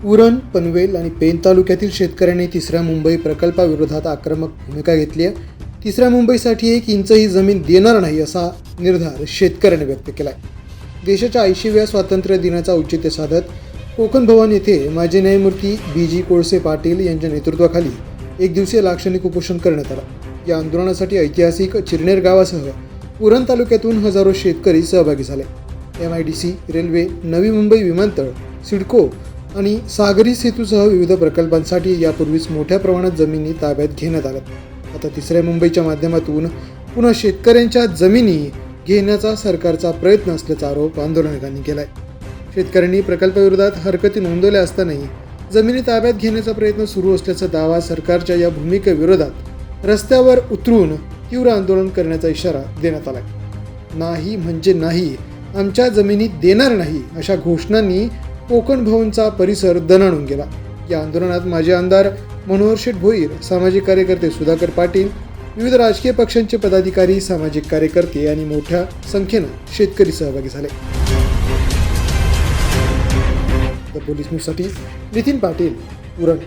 उरण, पनवेल आणि पेण तालुक्यातील शेतकऱ्यांनी तिसऱ्या मुंबई प्रकल्पाविरोधात आक्रमक भूमिका घेतली आहे. तिसऱ्या मुंबईसाठी 1 इंचही जमीन देणार नाही असा निर्धार शेतकऱ्यांनी व्यक्त केला आहे. देशाच्या 80व्या स्वातंत्र्य दिनाचं औचित्य साधत कोकण भवन येथे माजी न्यायमूर्ती BG कोळसे पाटील यांच्या नेतृत्वाखाली 1 दिवसीय लाक्षणिक उपोषण करण्यात आलं. या आंदोलनासाठी ऐतिहासिक चिरनेर गावासह उरण तालुक्यातून हजारो शेतकरी सहभागी झाले. MIDC, रेल्वे, नवी मुंबई विमानतळ, सिडको आणि सागरी सेतूसह विविध प्रकल्पांसाठी यापूर्वीच मोठ्या प्रमाणात जमिनी ताब्यात घेण्यात आल्या. आता तिसऱ्या मुंबईच्या माध्यमातून पुन्हा शेतकऱ्यांच्या जमिनी घेण्याचा सरकारचा प्रयत्न असल्याचा आरोप आंदोलकांनी केला आहे. शेतकऱ्यांनी प्रकल्पाविरोधात हरकती नोंदवल्या असतानाही जमिनी ताब्यात घेण्याचा प्रयत्न सुरू असल्याचा दावा सरकारच्या या भूमिकेविरोधात रस्त्यावर उतरून तीव्र आंदोलन करण्याचा इशारा देण्यात आला. नाही म्हणजे नाही, आमच्या जमिनी देणार नाही अशा घोषणांनी कोकण भवनचा परिसर दणाणून गेला. या आंदोलनात माजी आमदार मनोहर शेठ भोईर, सामाजिक कार्यकर्ते सुधाकर पाटील, विविध राजकीय पक्षांचे पदाधिकारी, सामाजिक कार्यकर्ते आणि मोठ्या संख्येनं शेतकरी सहभागी झाले. द पोलीस न्यूजसाठी नितीन पाटील, उरण.